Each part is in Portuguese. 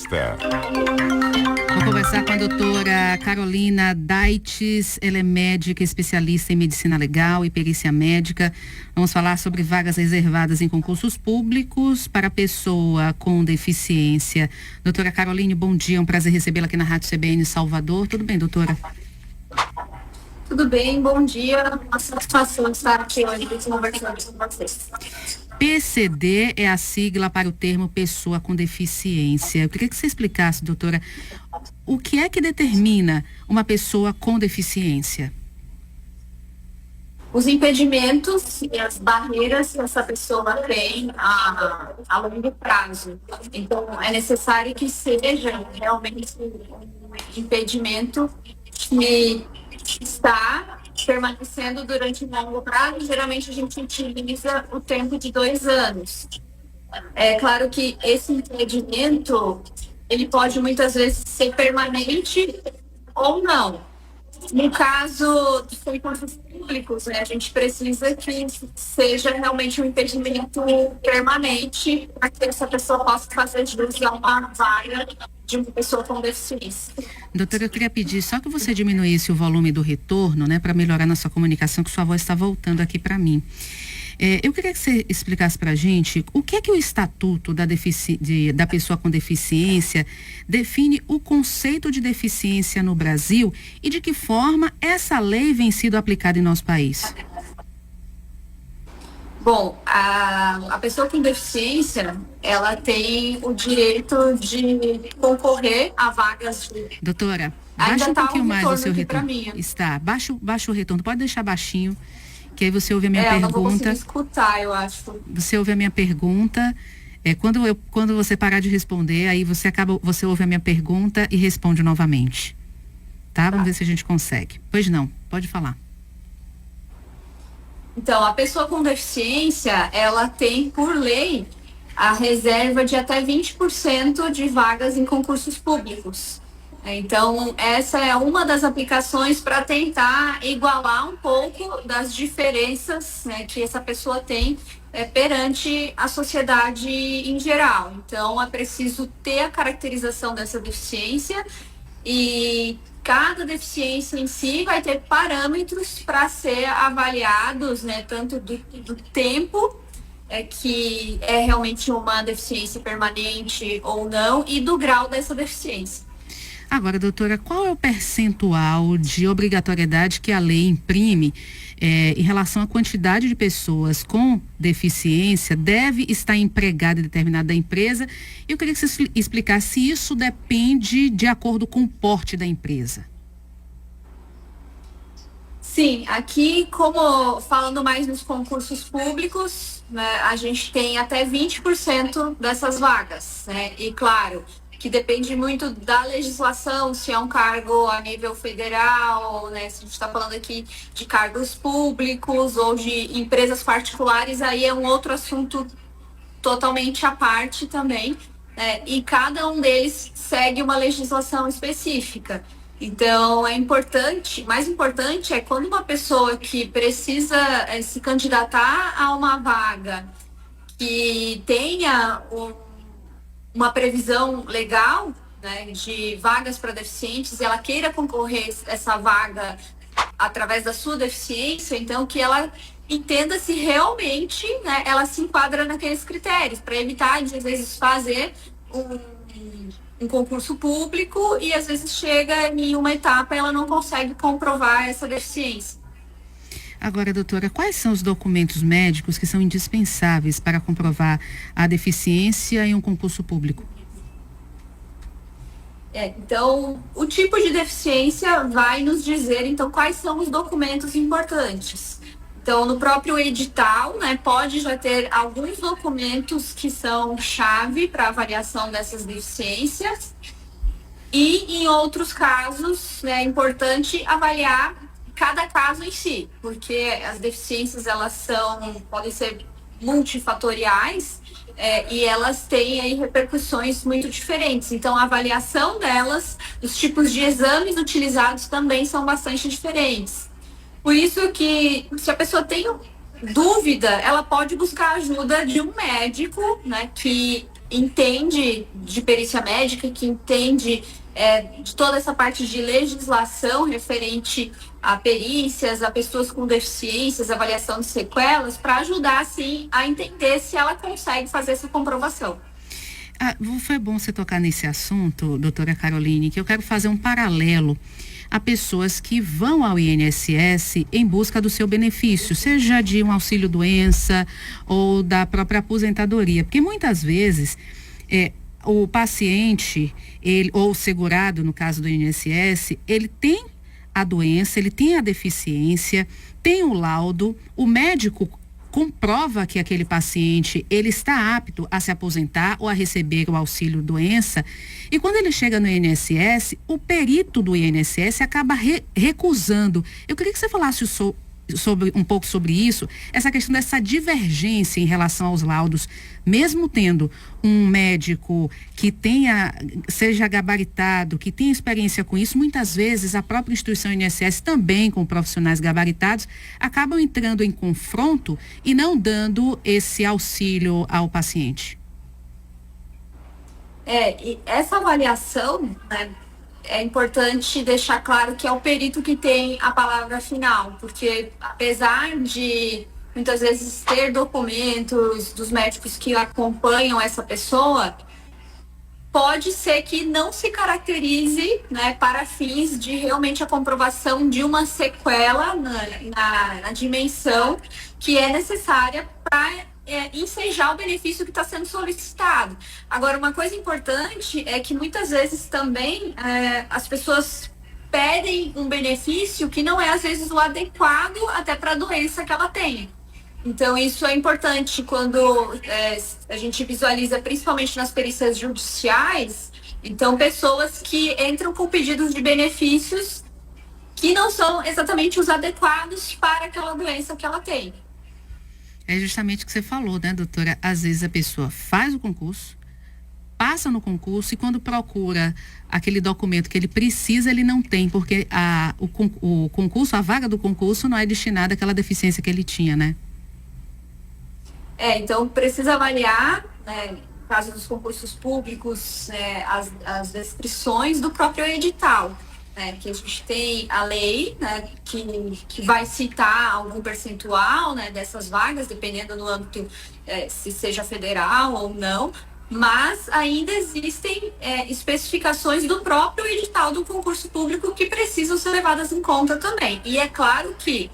Entrevista. Vou conversar com a doutora Carolina Daites. Ela é médica especialista em medicina legal e perícia médica. Vamos falar sobre vagas reservadas em concursos públicos para pessoa com deficiência. Doutora Caroline, bom dia. É um prazer recebê-la aqui na Rádio CBN Salvador. Tudo bem, doutora? Tudo bem, bom dia. Uma satisfação estar aqui hoje conversando com vocês. PCD é a sigla para o termo pessoa com deficiência. Eu queria que você explicasse, doutora, o que é que determina uma pessoa com deficiência? Os impedimentos e as barreiras que essa pessoa tem a longo prazo. Então, é necessário que seja realmente um impedimento que está permanecendo durante um longo prazo. Geralmente a gente utiliza o tempo de 2 anos. É claro que esse impedimento, ele pode muitas vezes ser permanente ou não. No caso de concursos públicos, né, a gente precisa que seja realmente um impedimento permanente para que essa pessoa possa fazer jus a uma vaga de uma pessoa com deficiência. Doutora, eu queria pedir só que você diminuísse o volume do retorno, né, para melhorar na sua comunicação, que sua voz está voltando aqui para mim. Eu queria que você explicasse para a gente o que é que o Estatuto da Pessoa com Deficiência define o conceito de deficiência no Brasil e de que forma essa lei vem sido aplicada em nosso país. Bom, a pessoa com deficiência, ela tem o direito de concorrer a vagas de... Doutora, baixa um pouquinho mais o seu retorno. Está, baixa o retorno, pode deixar baixinho, que aí você ouve a minha pergunta. Eu não vou conseguir escutar, eu acho. Você ouve a minha pergunta, quando você parar de responder, aí você ouve a minha pergunta e responde novamente. Tá? Vamos ver se a gente consegue. Pois não, pode falar. Então, a pessoa com deficiência, ela tem, por lei, a reserva de até 20% de vagas em concursos públicos. Então, essa é uma das aplicações para tentar igualar um pouco das diferenças, né, que essa pessoa tem perante a sociedade em geral. Então, é preciso ter a caracterização dessa deficiência e cada deficiência em si vai ter parâmetros para ser avaliados, né, tanto do tempo, que é realmente uma deficiência permanente ou não, e do grau dessa deficiência. Agora, doutora, qual é o percentual de obrigatoriedade que a lei imprime em relação à quantidade de pessoas com deficiência deve estar empregada em determinada empresa? Eu queria que você explicasse se isso depende de acordo com o porte da empresa. Sim, aqui, como falando mais nos concursos públicos, né, a gente tem até 20% dessas vagas, né? E claro, que depende muito da legislação, se é um cargo a nível federal, né? Se a gente está falando aqui de cargos públicos ou de empresas particulares, aí é um outro assunto totalmente à parte também, né? E cada um deles segue uma legislação específica. Então, é importante, mais importante é quando uma pessoa que precisa se candidatar a uma vaga que tenha uma previsão legal, né, de vagas para deficientes, e ela queira concorrer essa vaga através da sua deficiência, então que ela entenda se realmente, né, ela se enquadra naqueles critérios, para evitar de, às vezes, fazer um concurso público e às vezes chega em uma etapa e ela não consegue comprovar essa deficiência. Agora, doutora, quais são os documentos médicos que são indispensáveis para comprovar a deficiência em um concurso público? Então, o tipo de deficiência vai nos dizer, então, quais são os documentos importantes. Então, no próprio edital, né, pode já ter alguns documentos que são chave para a avaliação dessas deficiências. E, em outros casos, né, é importante avaliar cada caso em si, porque as deficiências, elas podem ser multifatoriais, e elas têm aí repercussões muito diferentes. Então, a avaliação delas, os tipos de exames utilizados também são bastante diferentes. Por isso que, se a pessoa tem dúvida, ela pode buscar a ajuda de um médico, né, que entende de perícia médica, que entende de toda essa parte de legislação referente a perícias, a pessoas com deficiências, avaliação de sequelas, para ajudar, assim, a entender se ela consegue fazer essa comprovação. Foi bom você tocar nesse assunto, doutora Caroline, que eu quero fazer um paralelo a pessoas que vão ao INSS em busca do seu benefício, seja de um auxílio-doença ou da própria aposentadoria, porque muitas vezes o paciente, ou o segurado, no caso do INSS, ele tem a doença, ele tem a deficiência, tem o laudo, o médico comprova que aquele paciente ele está apto a se aposentar ou a receber o auxílio doença, e quando ele chega no INSS, o perito do INSS acaba recusando. Eu queria que você falasse um pouco sobre isso, essa questão dessa divergência em relação aos laudos, mesmo tendo um médico que seja gabaritado, que tenha experiência com isso, muitas vezes a própria instituição INSS também com profissionais gabaritados acabam entrando em confronto e não dando esse auxílio ao paciente. E essa avaliação, né, é importante deixar claro que é o perito que tem a palavra final, porque apesar de muitas vezes ter documentos dos médicos que acompanham essa pessoa, pode ser que não se caracterize, né, para fins de realmente a comprovação de uma sequela na dimensão que é necessária para ensejar o benefício que está sendo solicitado. Agora, uma coisa importante é que muitas vezes também as pessoas pedem um benefício que não é às vezes o adequado até para a doença que ela tem. Então, isso é importante quando a gente visualiza, principalmente nas perícias judiciais, então pessoas que entram com pedidos de benefícios que não são exatamente os adequados para aquela doença que ela tem. É justamente o que você falou, né, doutora? Às vezes a pessoa faz o concurso, passa no concurso e quando procura aquele documento que ele precisa, ele não tem, porque o concurso, a vaga do concurso não é destinada àquela deficiência que ele tinha, né? Então precisa avaliar, né, no caso dos concursos públicos, as descrições do próprio edital. Que a gente tem a lei, né, que vai citar algum percentual, né, dessas vagas, dependendo do âmbito, se seja federal ou não, mas ainda existem especificações do próprio edital do concurso público que precisam ser levadas em conta também. E é claro que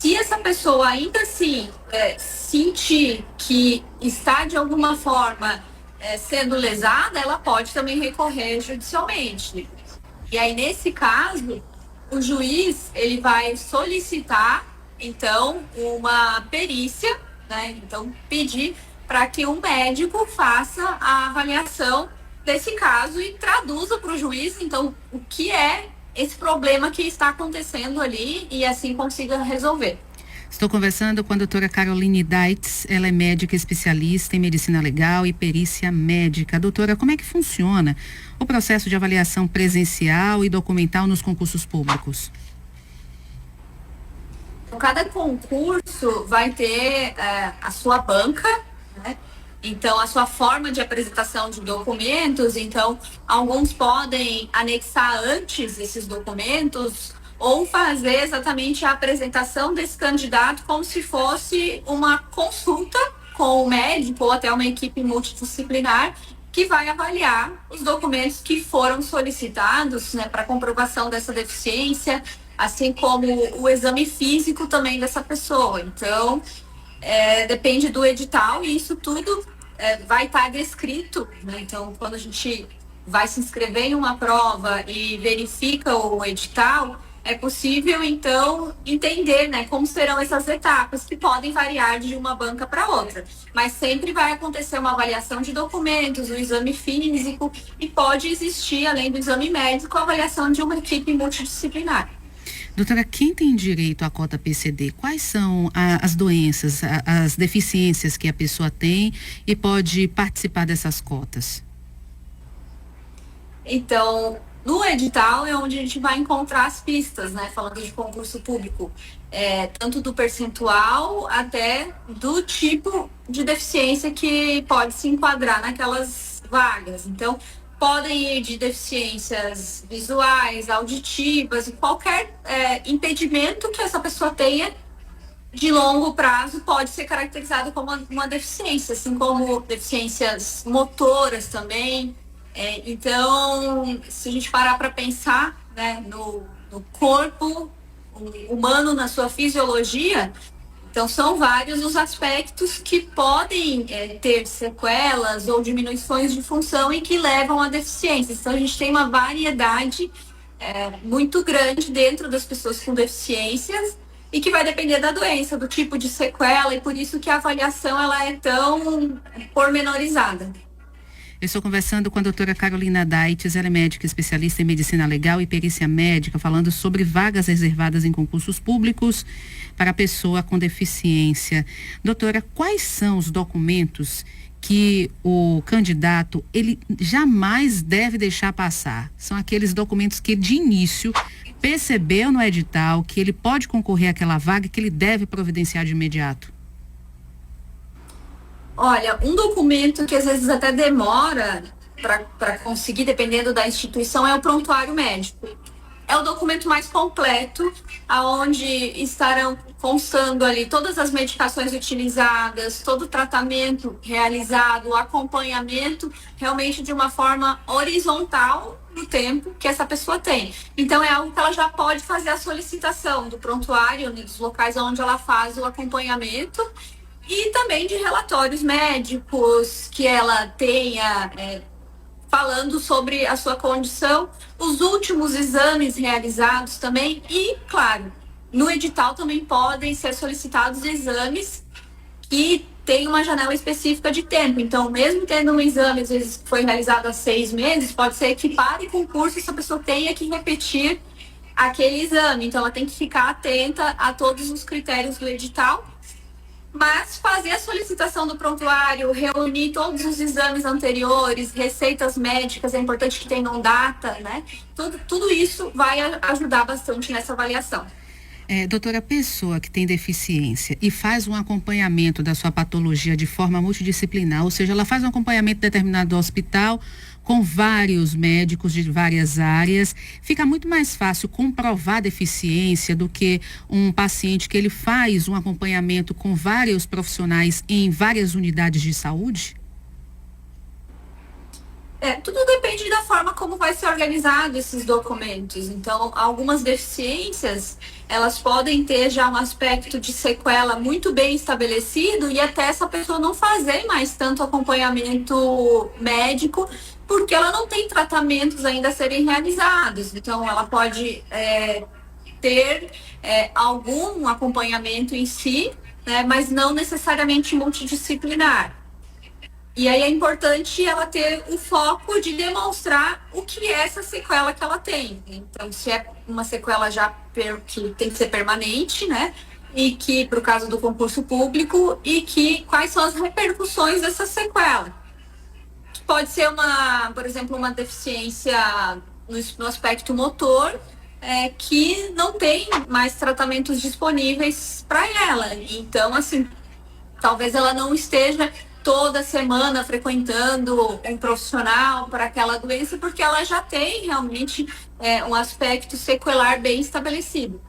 se essa pessoa ainda assim sentir que está de alguma forma sendo lesada, ela pode também recorrer judicialmente. E aí, nesse caso, o juiz ele vai solicitar, então, uma perícia, né? Então, pedir para que um médico faça a avaliação desse caso e traduza para o juiz, então, o que é esse problema que está acontecendo ali e assim consiga resolver. Estou conversando com a doutora Caroline Deitz, ela é médica especialista em medicina legal e perícia médica. Doutora, como é que funciona o processo de avaliação presencial e documental nos concursos públicos? Cada concurso vai ter a sua banca, né? Então, a sua forma de apresentação de documentos. Então, alguns podem anexar antes esses documentos ou fazer exatamente a apresentação desse candidato como se fosse uma consulta com o médico ou até uma equipe multidisciplinar que vai avaliar os documentos que foram solicitados, né, para comprovação dessa deficiência, assim como o exame físico também dessa pessoa. Então, depende do edital e isso tudo vai estar descrito, né? Então, quando a gente vai se inscrever em uma prova e verifica o edital, é possível, então, entender, né, como serão essas etapas, que podem variar de uma banca para outra. Mas sempre vai acontecer uma avaliação de documentos, o exame físico, e pode existir, além do exame médico, a avaliação de uma equipe multidisciplinar. Doutora, quem tem direito à cota PCD? Quais são as doenças, as deficiências que a pessoa tem e pode participar dessas cotas? Então, no edital é onde a gente vai encontrar as pistas, né? Falando de concurso público, tanto do percentual até do tipo de deficiência que pode se enquadrar naquelas vagas. Então, podem ir de deficiências visuais, auditivas, e qualquer impedimento que essa pessoa tenha de longo prazo pode ser caracterizado como uma deficiência, assim como deficiências motoras também. Então, se a gente parar para pensar, né, no corpo humano, na sua fisiologia, então são vários os aspectos que podem ter sequelas ou diminuições de função e que levam a deficiências. Então, a gente tem uma variedade muito grande dentro das pessoas com deficiências e que vai depender da doença, do tipo de sequela, e por isso que a avaliação ela é tão pormenorizada. Eu estou conversando com a doutora Carolina Daites, ela é médica especialista em medicina legal e perícia médica, falando sobre vagas reservadas em concursos públicos para pessoa com deficiência. Doutora, quais são os documentos que o candidato ele jamais deve deixar passar? São aqueles documentos que de início percebeu no edital que ele pode concorrer àquela vaga e que ele deve providenciar de imediato. Olha, um documento que às vezes até demora para conseguir, dependendo da instituição, é o prontuário médico. É o documento mais completo, aonde estarão constando ali todas as medicações utilizadas, todo o tratamento realizado, o acompanhamento, realmente de uma forma horizontal no tempo que essa pessoa tem. Então, é algo que ela já pode fazer a solicitação do prontuário, dos locais onde ela faz o acompanhamento, e também de relatórios médicos que ela tenha falando sobre a sua condição, os últimos exames realizados também e, claro, no edital também podem ser solicitados exames que têm uma janela específica de tempo. Então, mesmo tendo um exame, às vezes, que foi realizado há 6 meses, pode ser que para o concurso essa pessoa tenha que repetir aquele exame. Então, ela tem que ficar atenta a todos os critérios do edital. Mas fazer a solicitação do prontuário, reunir todos os exames anteriores, receitas médicas, é importante que tenham data, né? Tudo isso vai ajudar bastante nessa avaliação. Doutora, a pessoa que tem deficiência e faz um acompanhamento da sua patologia de forma multidisciplinar, ou seja, ela faz um acompanhamento determinado do hospital com vários médicos de várias áreas, fica muito mais fácil comprovar deficiência do que um paciente que ele faz um acompanhamento com vários profissionais em várias unidades de saúde? Tudo depende da forma como vai ser organizado esses documentos. Então, algumas deficiências, elas podem ter já um aspecto de sequela muito bem estabelecido e até essa pessoa não fazer mais tanto acompanhamento médico, porque ela não tem tratamentos ainda a serem realizados. Então, ela pode ter algum acompanhamento em si, né, mas não necessariamente multidisciplinar. E aí é importante ela ter o foco de demonstrar o que é essa sequela que ela tem. Então, se é uma sequela já que tem que ser permanente, né? E que, para o caso do concurso público, e que quais são as repercussões dessa sequela. Pode ser por exemplo, uma deficiência no aspecto motor, que não tem mais tratamentos disponíveis para ela. Então, assim, talvez ela não esteja toda semana frequentando um profissional para aquela doença, porque ela já tem realmente um aspecto sequelar bem estabelecido.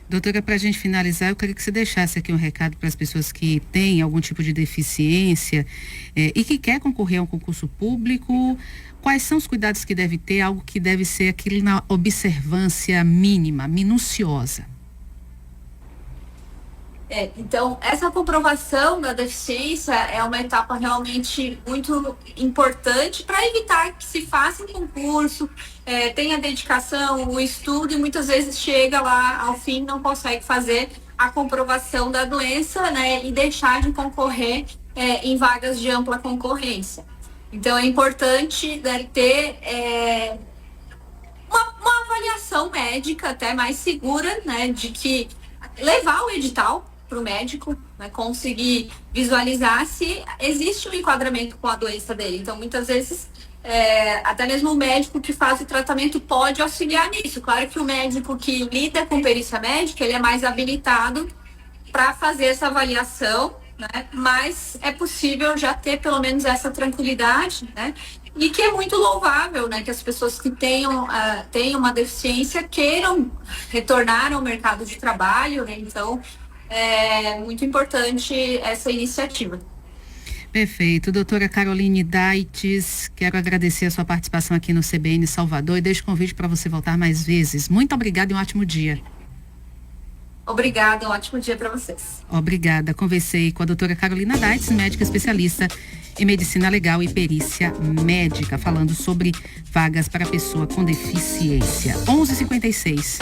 Doutora, para a gente finalizar, eu queria que você deixasse aqui um recado para as pessoas que têm algum tipo de deficiência e que quer concorrer a um concurso público. Quais são os cuidados que deve ter, algo que deve ser aquilo na observância mínima, minuciosa? Então, essa comprovação da deficiência é uma etapa realmente muito importante para evitar que se faça um concurso, tenha dedicação, o estudo, e muitas vezes chega lá ao fim não consegue fazer a comprovação da doença, né, e deixar de concorrer em vagas de ampla concorrência. Então, é importante, né, ter uma avaliação médica até mais segura, né, de que levar o edital para o médico, né, conseguir visualizar se existe um enquadramento com a doença dele. Então, muitas vezes até mesmo o médico que faz o tratamento pode auxiliar nisso. Claro que o médico que lida com perícia médica, ele é mais habilitado para fazer essa avaliação, né? Mas é possível já ter pelo menos essa tranquilidade, né? E que é muito louvável, né? Que as pessoas que tenham uma deficiência queiram retornar ao mercado de trabalho, né? Então, é muito importante essa iniciativa. Perfeito. Doutora Caroline Daites, quero agradecer a sua participação aqui no CBN Salvador e deixo o convite para você voltar mais vezes. Muito obrigada e um ótimo dia. Obrigada, um ótimo dia para vocês. Obrigada. Conversei com a doutora Carolina Daites, médica especialista em medicina legal e perícia médica, falando sobre vagas para pessoa com deficiência. 11h56.